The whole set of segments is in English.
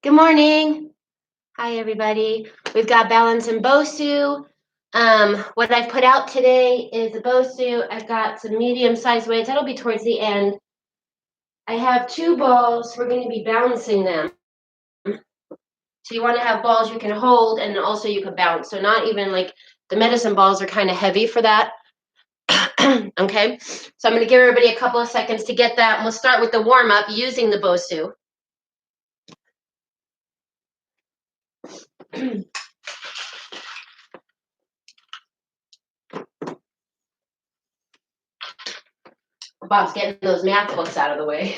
Good morning. Hi, everybody. We've got balance and Bosu. What I've put out today is a Bosu. I've got some medium-sized weights. That'll be towards the end. I have two balls. We're going to be balancing them. So you want to have balls you can hold and also you can bounce. So not even like the medicine balls are kind of heavy for that. Okay, so I'm going to give everybody a couple of seconds to get that. And we'll start with the warm-up using the Bosu. Bob's getting those math books out of the way.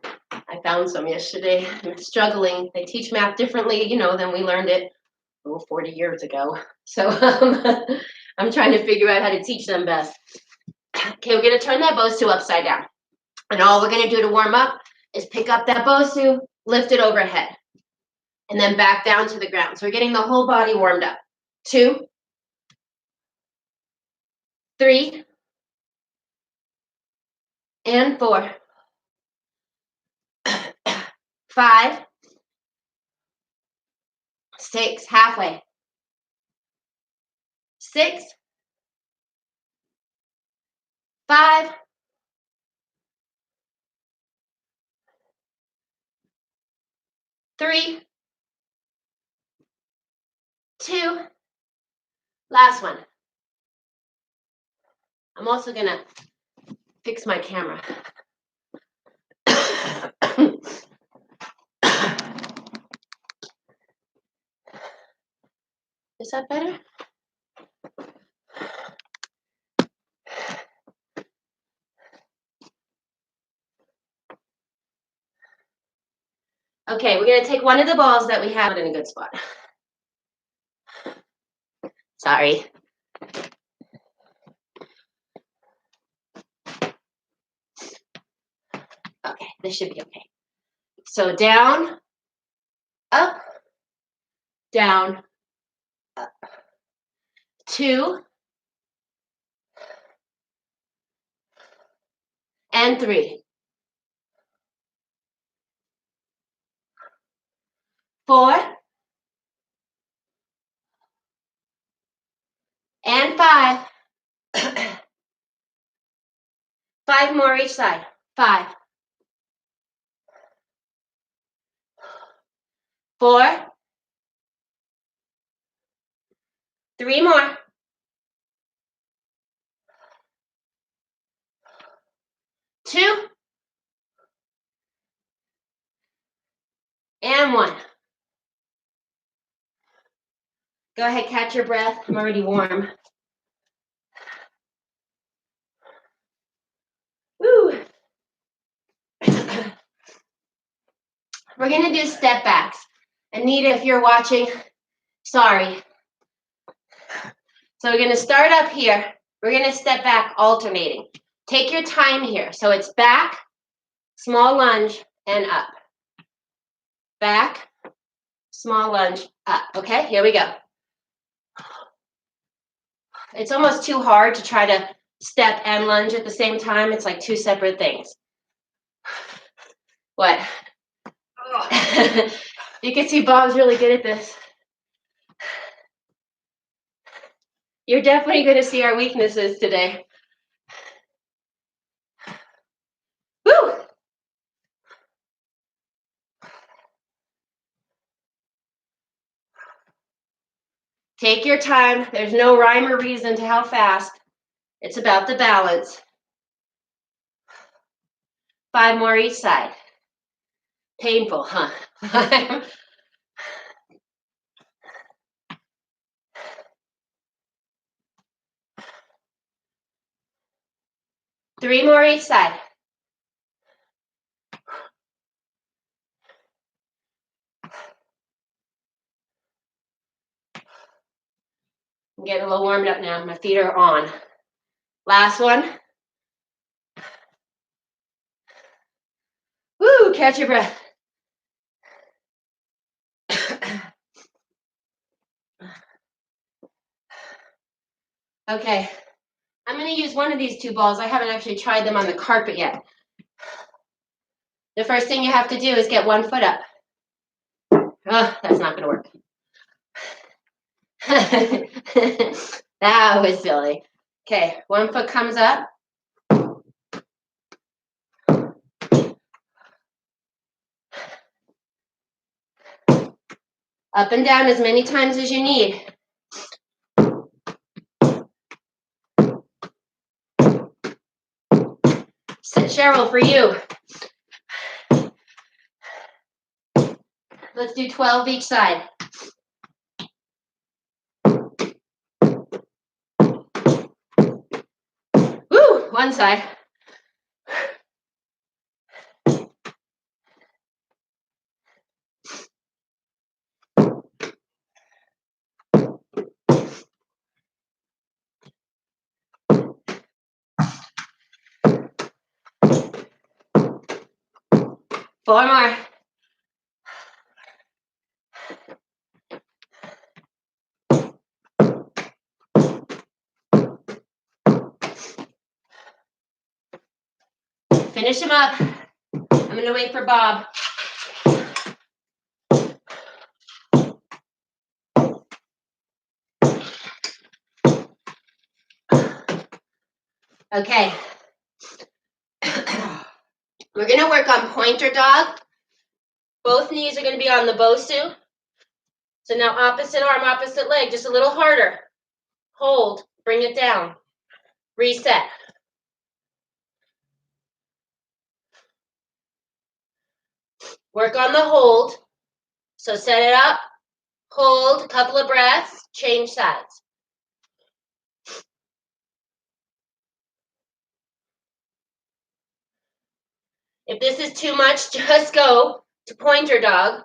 I found some yesterday. I'm struggling. They teach math differently, than we learned it 40 years ago. So I'm trying to figure out how to teach them best. Okay, we're going to turn that Bosu upside down. And all we're going to do to warm up is pick up that Bosu, lift it overhead, and then back down to the ground. So we're getting the whole body warmed up. 2, 3, and 4, 5, 6, halfway, 6, 5, 3, 2, last one. I'm also going to fix my camera. Is that better? Okay, we're going to take one of the balls that we have in a good spot. Sorry. Okay, this should be okay. So down, up, down, up. 2, and 3, 4, and 5. 5 more each side. 5, 4, 3 more, 2, and 1. Go ahead, catch your breath. I'm already warm. Woo. We're going to do step backs. Anita, if you're watching, sorry. So we're going to start up here. We're going to step back alternating. Take your time here. So it's back, small lunge, and up. Back, small lunge, up. Okay, here we go. It's almost too hard to try to step and lunge at the same time. It's like two separate things. What? You can see Bob's really good at this. You're definitely going to see our weaknesses today. Woo! Take your time. There's no rhyme or reason to how fast. It's about the balance. 5 more each side. Painful, huh? 3 more each side. I'm getting a little warmed up now. My feet are on. Last one. Woo, catch your breath. Okay, I'm going to use one of these two balls. I haven't actually tried them on the carpet yet. The first thing you have to do is get one foot up. Oh, that's not going to work. That was silly. Okay, 1 foot comes up. Up and down as many times as you need. Cheryl, for you. Let's do 12 each side. Woo, one side. Four more. Finish him up. I'm going to wait for Bob. Okay. We're going to work on pointer dog. Both knees are going to be on the Bosu. So now opposite arm, opposite leg, just a little harder. Hold, bring it down. Reset. Work on the hold. So set it up, hold, a couple of breaths, change sides. If this is too much, just go to pointer dog.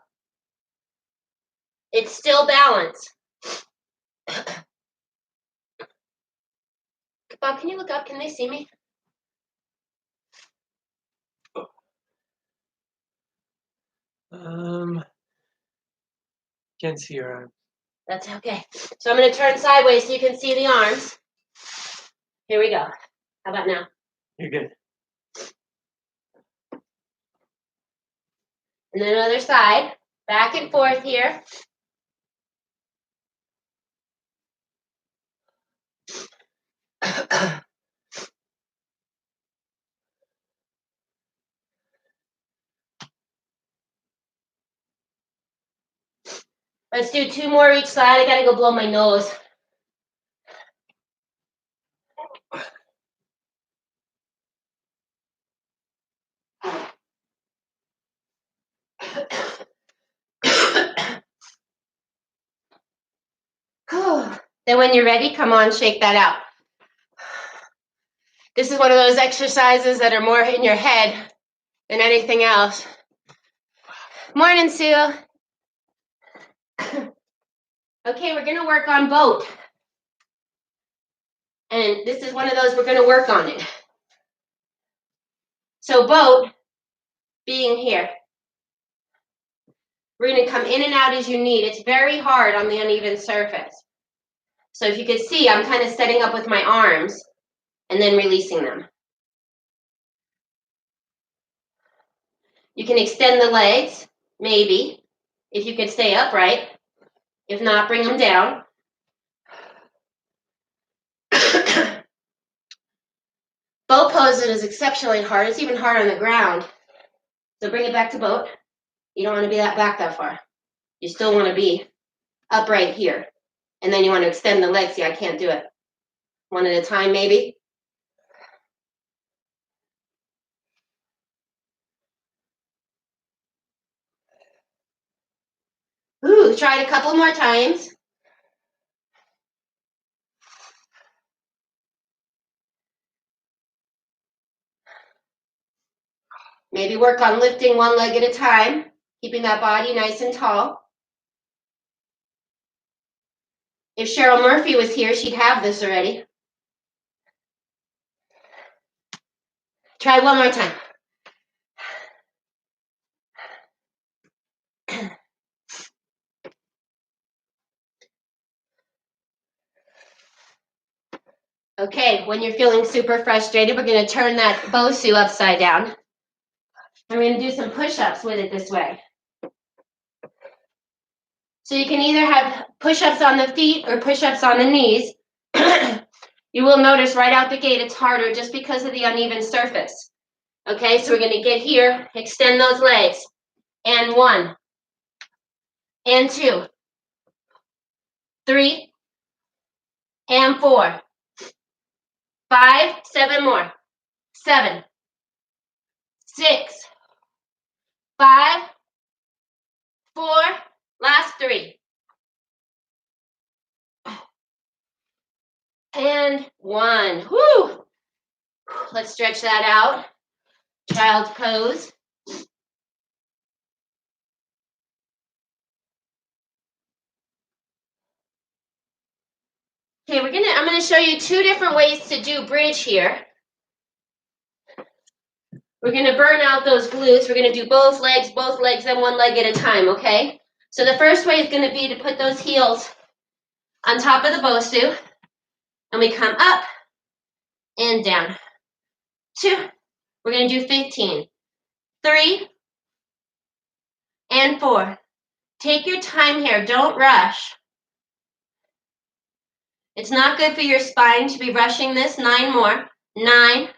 It's still balance. Bob, can you look up? Can they see me? Can't see your arm. That's okay. So I'm going to turn sideways so you can see the arms. Here we go. How about now? You're good. And then other side. Back and forth here. Let's do 2 more each side. I got to go blow my nose. Then when you're ready, come on, shake that out. This is one of those exercises that are more in your head than anything else. Morning, Sue. Okay, we're going to work on boat. And this is one of those, we're going to work on it. So boat being here. We're going to come in and out as you need. It's very hard on the uneven surface. So if you can see, I'm kind of setting up with my arms and then releasing them. You can extend the legs, maybe, if you can stay upright. If not, bring them down. Boat pose is exceptionally hard. It's even hard on the ground. So bring it back to boat. You don't want to be back that far. You still want to be upright here. And then you want to extend the legs. See, I can't do it. One at a time, maybe. Ooh, try it a couple more times. Maybe work on lifting one leg at a time, keeping that body nice and tall. If Cheryl Murphy was here, she'd have this already. Try one more time. Okay, when you're feeling super frustrated, we're going to turn that Bosu upside down. I'm going to do some push-ups with it this way. So you can either have push-ups on the feet or push-ups on the knees. You will notice right out the gate it's harder just because of the uneven surface. Okay, so we're going to get here, extend those legs. And 1, and 2, 3, and 4, 5, 7 more, 7, 6, 5, 4, last 3, and 1. Whoo! Let's stretch that out. Child's pose. Okay, I'm gonna show you 2 different ways to do bridge here. We're gonna burn out those glutes. We're gonna do both legs, and 1 leg at a time, okay? So the first way is gonna be to put those heels on top of the Bosu, and we come up and down. 2, we're gonna do 15, 3, and 4. Take your time here, don't rush. It's not good for your spine to be rushing this. 9 more, 9,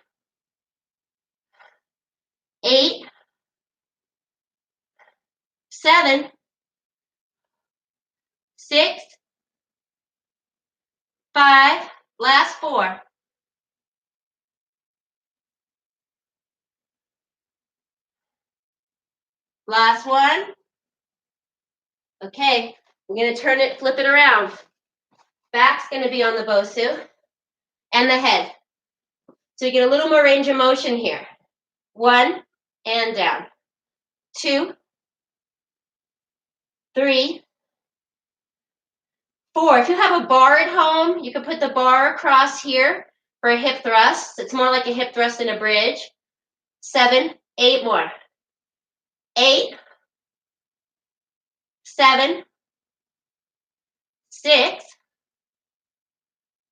8, 7, 6, 5, last 4. Last 1. Okay, we're going to turn it, flip it around. Back's going to be on the Bosu and the head. So you get a little more range of motion here. 1, and down. 2, 3, 4. If you have a bar at home, you can put the bar across here for a hip thrust. It's more like a hip thrust in a bridge. 7, 8 more. 8, 7, 6,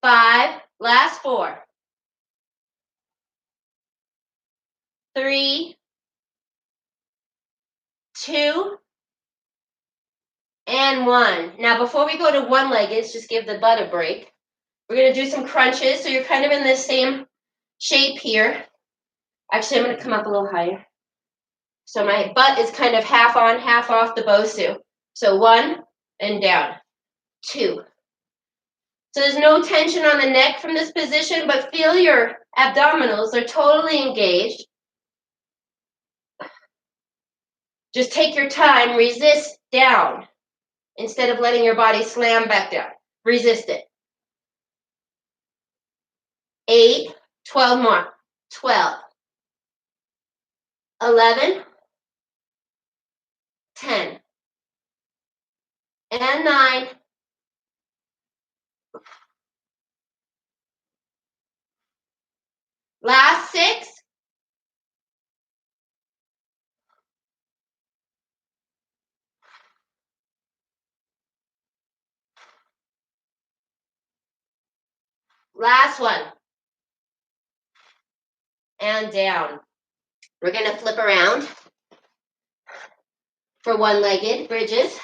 5, last 4. 3, 2, and 1. Now before we go to one-legged, just give the butt a break. We're going to do some crunches, so you're kind of in the same shape here. Actually, I'm going to come up a little higher. So my butt is kind of half on, half off the Bosu. So 1, and down. 2. So there's no tension on the neck from this position, but feel your abdominals. They're totally engaged. Just take your time, resist down, instead of letting your body slam back down. Resist it. 8, 12 more. 12, 11, 10, and 9. Last 6. Last 1. And down. We're going to flip around for one-legged bridges.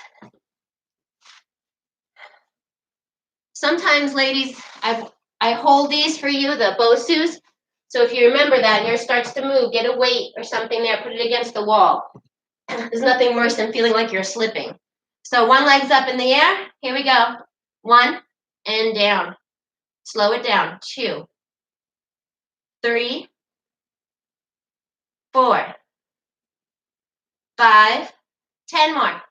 Sometimes, ladies, I hold these for you, the Bosus. So if you remember that and yours starts to move, get a weight or something there, put it against the wall. There's nothing worse than feeling like you're slipping. So 1 leg's up in the air. Here we go. 1, and down. Slow it down. 2, 3, 4, 5, 10 more.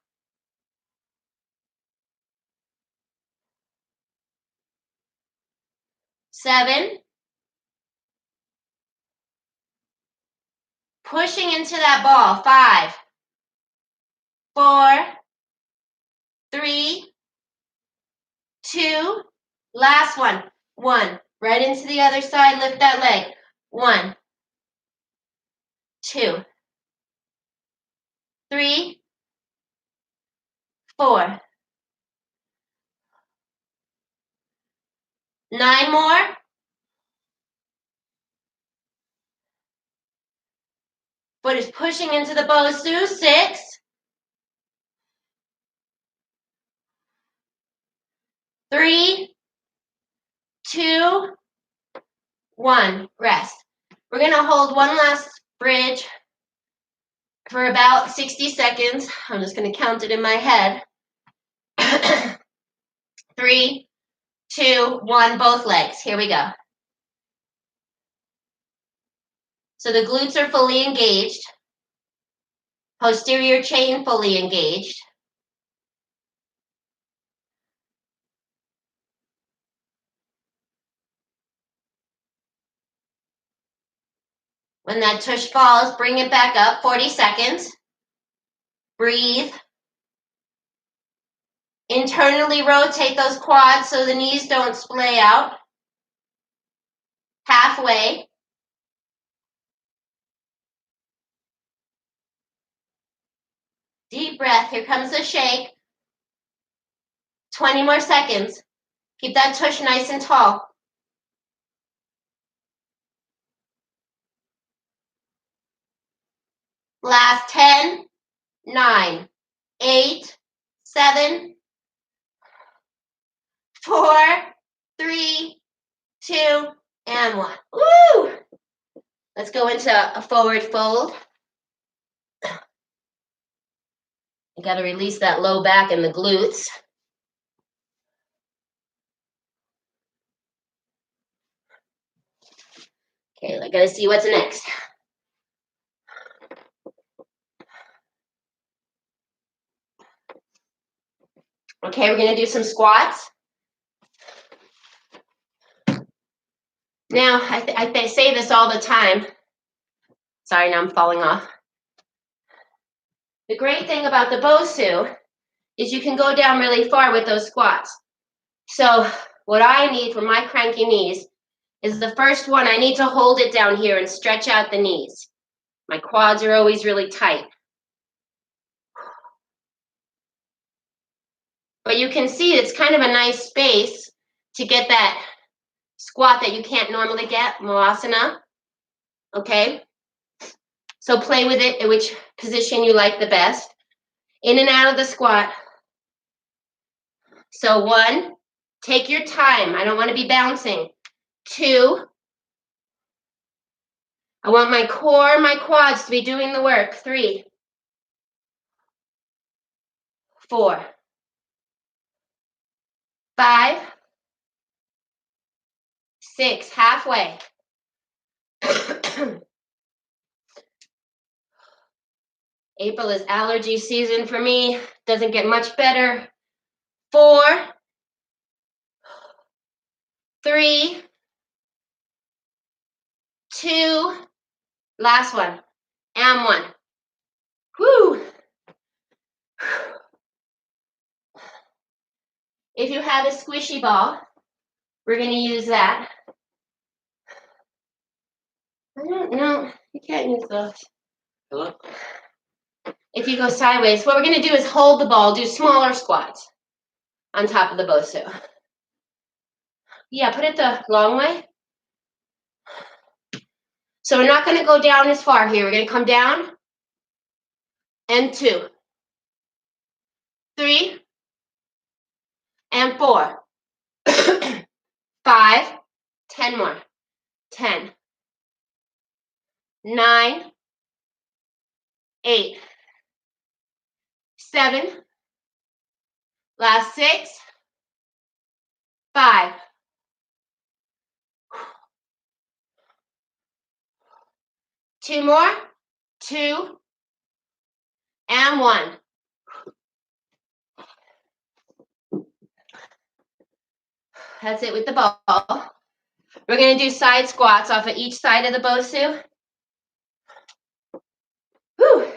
7. Pushing into that ball. 5, 4, 3, 2, last 1. 1. Right into the other side. Lift that leg. 1, 2, 3, 4. 9 more. Foot is pushing into the Bosu. 6, 3, 2, 1. Rest. We're going to hold one last bridge for about 60 seconds. I'm just going to count it in my head. 3, 2, 1, both legs. Here we go. So the glutes are fully engaged. Posterior chain fully engaged. When that tush falls, bring it back up, 40 seconds. Breathe. Internally rotate those quads so the knees don't splay out. Halfway. Deep breath. Here comes the shake. 20 more seconds. Keep that tush nice and tall. Last 10, 9, 8, 7, 4, 3, 2, and 1. Woo! Let's go into a forward fold. You got to release that low back and the glutes. Okay, I got to see what's next. Okay, we're going to do some squats. Now, I say this all the time. Sorry, now I'm falling off. The great thing about the Bosu is you can go down really far with those squats. So what I need for my cranky knees is the first one, I need to hold it down here and stretch out the knees. My quads are always really tight. But you can see it's kind of a nice space to get that squat that you can't normally get, Malasana. Okay? So play with it in which position you like the best. In and out of the squat. So 1, take your time. I don't want to be bouncing. 2, I want my core, my quads to be doing the work. 3, 4, 5, 6, halfway. April is allergy season for me. Doesn't get much better. 4, 3, 2, last one, and 1. Whew. If you have a squishy ball, we're going to use that. I don't know. You can't use those. Hello? If you go sideways, what we're going to do is hold the ball, do smaller squats on top of the Bosu. Yeah, put it the long way. So we're not going to go down as far here. We're going to come down and 2, 3, and 4, 5, 10 more. 10, 9, 8, 7, last 6, 5, 2 more, 2, and 1. That's it with the ball. We're going to do side squats off of each side of the Bosu. Whew.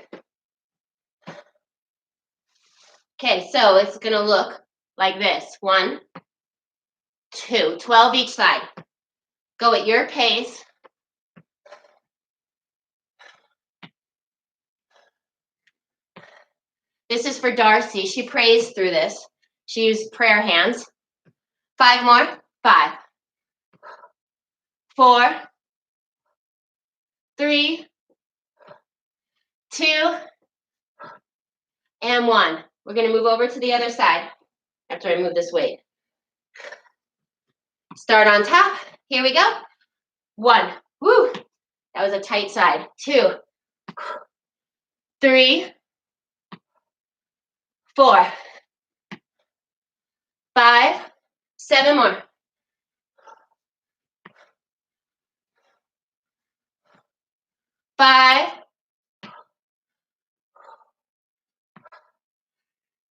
Okay, so it's going to look like this. 1, 2, 12 each side. Go at your pace. This is for Darcy. She prays through this. She used prayer hands. 5 more. 5, 4, 3, 2, and 1. We're going to move over to the other side after I move this weight. Start on top. Here we go. 1. Woo. That was a tight side. 2. 3. 4. 5. 7 more. 5.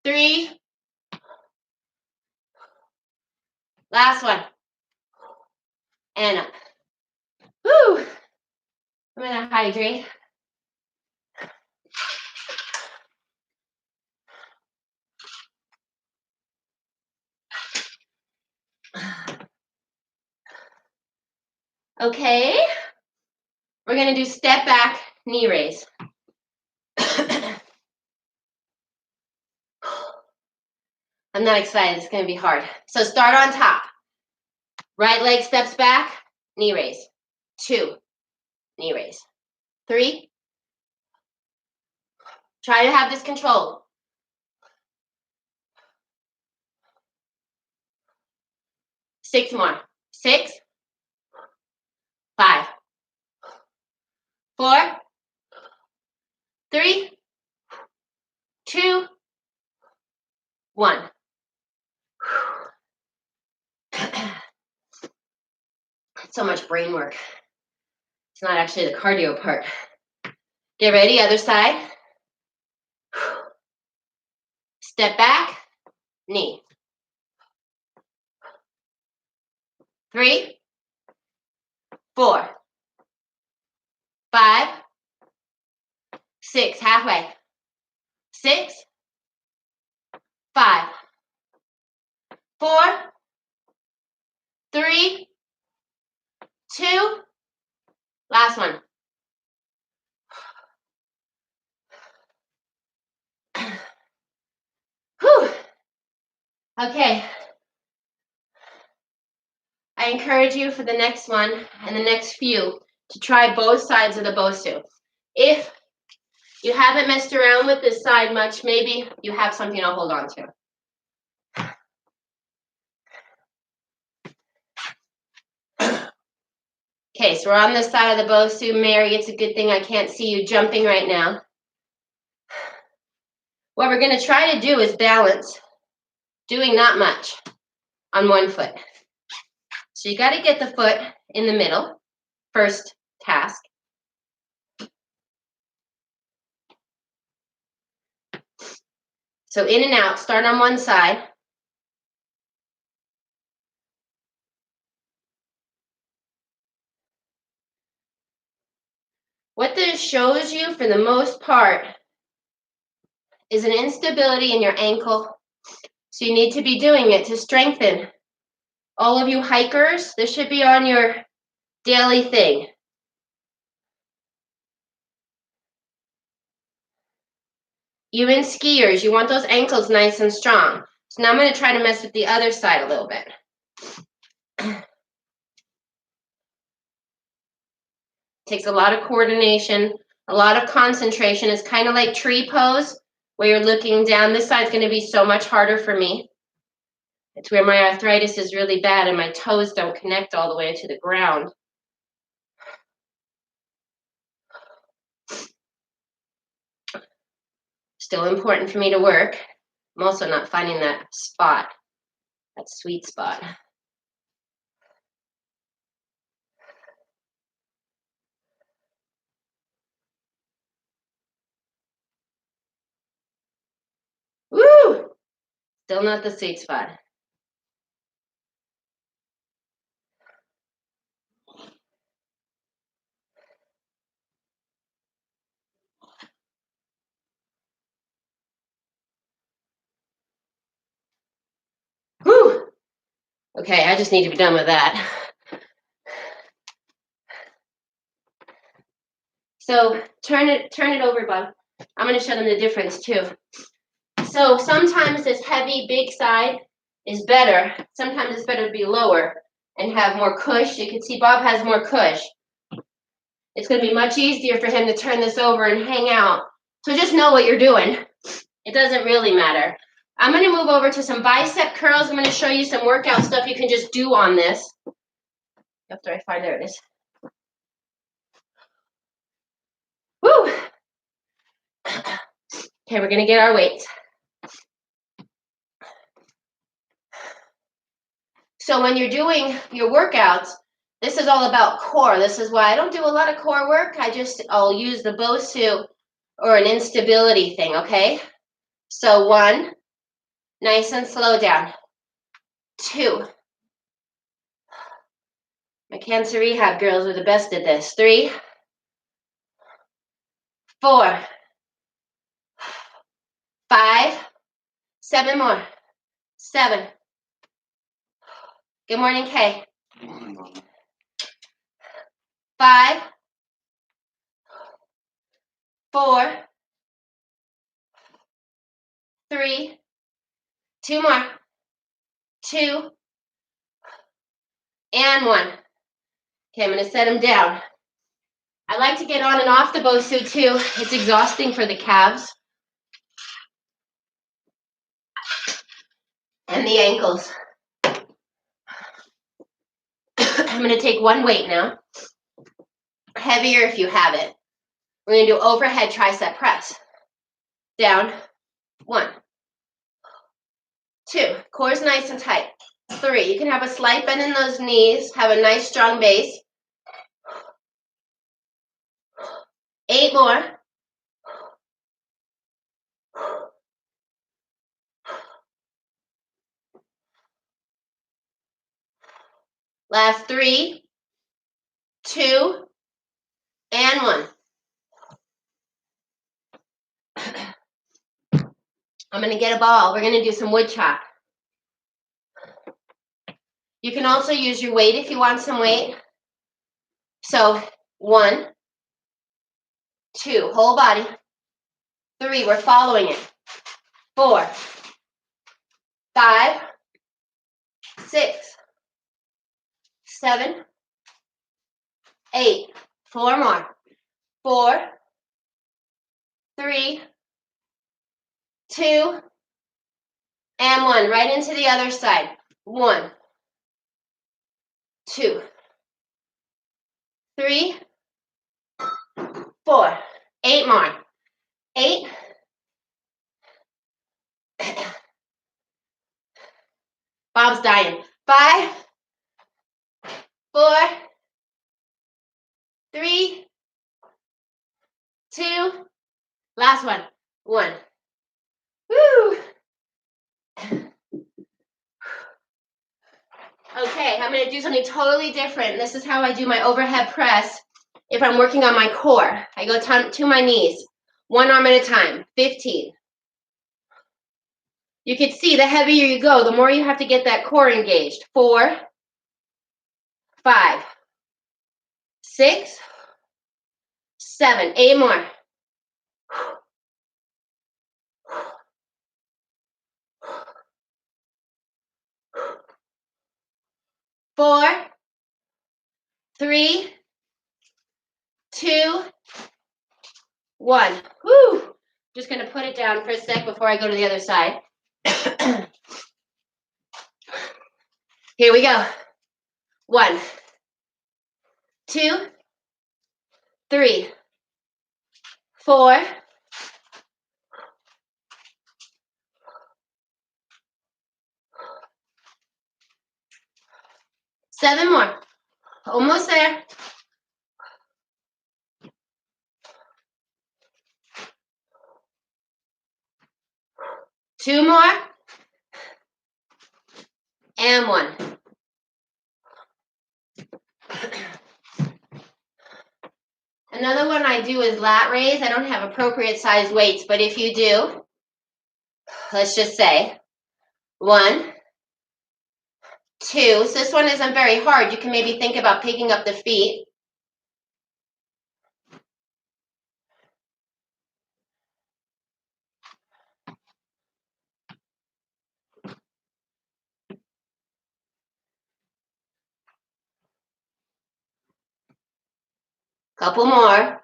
3. Last one. And up. Woo. I'm gonna hydrate. Okay. We're gonna do step back, knee raise. I'm not excited, it's gonna be hard. So start on top. Right leg steps back, knee raise. 2, knee raise. 3. Try to have this controlled. 6 more. 6. 5. 4. 3. 2. 1. So much brain work. It's not actually the cardio part. Get ready, other side. Step back, knee. 3, 4, 5, 6, halfway. 6, 5, 4, 3, 2, last one. Whew. Okay. I encourage you for the next one and the next few to try both sides of the Bosu. If you haven't messed around with this side much, maybe you have something to hold on to. Okay, so we're on this side of the Bosu. Mary, it's a good thing I can't see you jumping right now. What we're going to try to do is balance, doing not much on one foot. So you got to get the foot in the middle, first task. So in and out, start on one side. What this shows you, for the most part, is an instability in your ankle. So you need to be doing it to strengthen. All of you hikers, this should be on your daily thing. Even skiers, you want those ankles nice and strong. So now I'm going to try to mess with the other side a little bit. Takes a lot of coordination, a lot of concentration. It's kind of like tree pose, where you're looking down. This side's going to be so much harder for me. It's where my arthritis is really bad and my toes don't connect all the way to the ground. Still important for me to work. I'm also not finding that spot, that sweet spot. Woo! Still not the sweet spot. Whew! Okay, I just need to be done with that. So turn it over, Bob. I'm going to show them the difference too. So sometimes this heavy, big side is better. Sometimes it's better to be lower and have more cush. You can see Bob has more cush. It's going to be much easier for him to turn this over and hang out. So just know what you're doing. It doesn't really matter. I'm going to move over to some bicep curls. I'm going to show you some workout stuff you can just do on this. After I find, there it is. Woo! Okay, we're going to get our weights. So when you're doing your workouts, this is all about core. This is why I don't do a lot of core work. I'll use the Bosu or an instability thing, okay? So 1, nice and slow down. 2. My cancer rehab girls are the best at this. 3, 4, 5, 7 more. 7. Good morning, Kay. 5, 4, 3, 2 more. 2, and 1. Okay, I'm going to set them down. I like to get on and off the Bosu too. It's exhausting for the calves and the ankles. I'm going to take one weight now. Heavier if you have it. We're going to do overhead tricep press. Down. 1, 2. Core's nice and tight. 3. You can have a slight bend in those knees. Have a nice strong base. 8 more. 3, 2, and 1. I'm going to get a ball. We're going to do some wood chop. You can also use your weight if you want some weight. So 1, 2, whole body. 3, we're following it. 4, 5, 6, 7, 8. 4 more. 4, 3, 2, and 1. Right into the other side. 1, 2, 3, 4. 8 more. 8. Bob's dying. 5, 4, 3, 2. Last one. 1. Woo! Okay, I'm going to do something totally different. This is how I do my overhead press if I'm working on my core. I go to my knees, one arm at a time, 15. You can see the heavier you go, the more you have to get that core engaged. 4, 5, 6, 7, 8 more. 4, 3, 2, 1. Woo! Just going to put it down for a sec before I go to the other side. Here we go. 1, 2, 3, 4, 7 more. Almost there. 2 more. And 1. Another one I do is lat raise. I don't have appropriate size weights, but if you do, let's just say 1, 2. So this one isn't very hard. You can maybe think about picking up the feet. Couple more.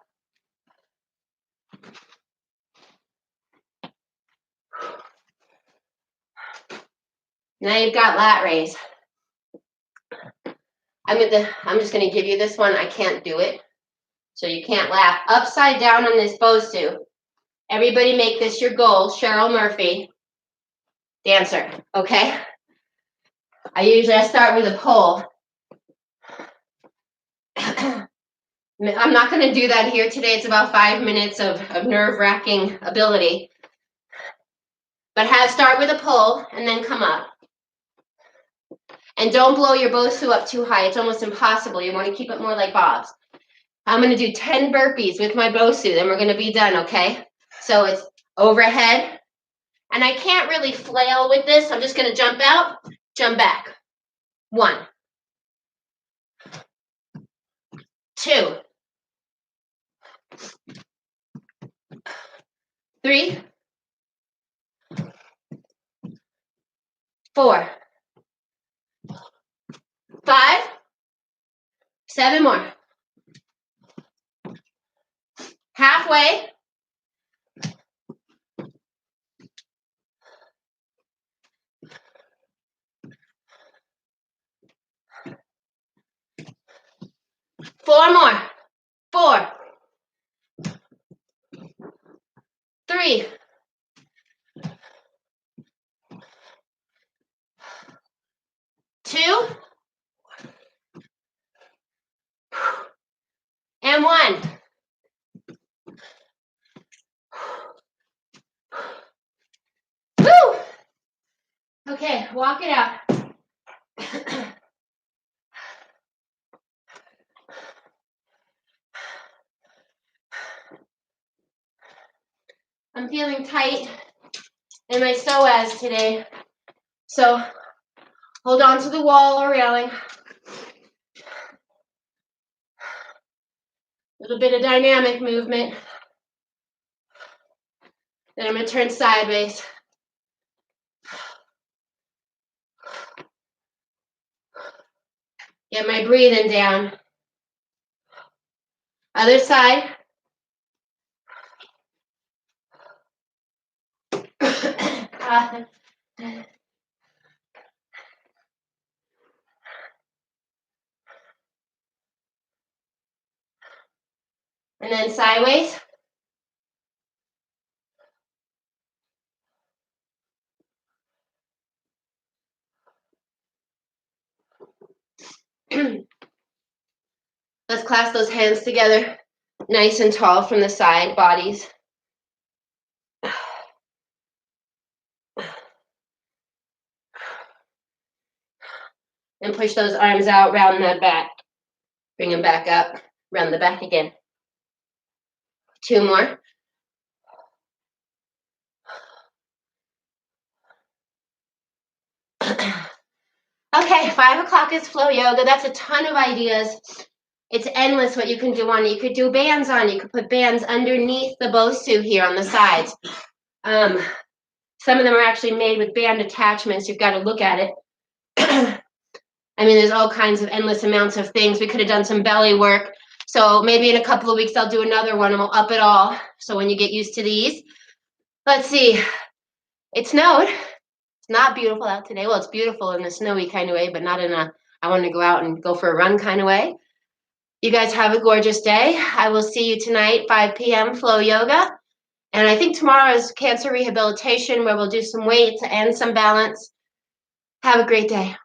Now you've got lat raise. I'm just gonna give you this one. I can't do it. So you can't laugh. Upside down on this Bosu. Everybody make this your goal. Cheryl Murphy, dancer, okay? I start with a pole. I'm not going to do that here today. It's about 5 minutes of nerve-wracking ability. But start with a pole and then come up. And don't blow your Bosu up too high. It's almost impossible. You want to keep it more like Bob's. I'm going to do 10 burpees with my Bosu. Then we're going to be done, okay? So it's overhead. And I can't really flail with this. I'm just going to jump out, jump back. 1, 2, 3, 4, 5, 7 more. Halfway. 4 more. 4, 3, 2, and 1. Woo! Okay, walk it out. I'm feeling tight in my psoas today. So hold on to the wall or railing. A little bit of dynamic movement. Then I'm going to turn sideways. Get my breathing down. Other side. And then sideways. Let's clasp those hands together, nice and tall from the side bodies. And push those arms out, round that back. Bring them back up, round the back again. 2 more. Okay, 5 o'clock is flow yoga. That's a ton of ideas. It's endless what you can do on it. You could do bands on it. You could put bands underneath the Bosu here on the sides. Some of them are actually made with band attachments. You've got to look at it. I mean, there's all kinds of endless amounts of things. We could have done some belly work. So maybe in a couple of weeks, I'll do another one and we'll up it all. So when you get used to these, let's see. It snowed. It's not beautiful out today. Well, it's beautiful in a snowy kind of way, but not in a, I want to go out and go for a run kind of way. You guys have a gorgeous day. I will see you tonight, 5 p.m. flow yoga. And I think tomorrow is cancer rehabilitation where we'll do some weights and some balance. Have a great day.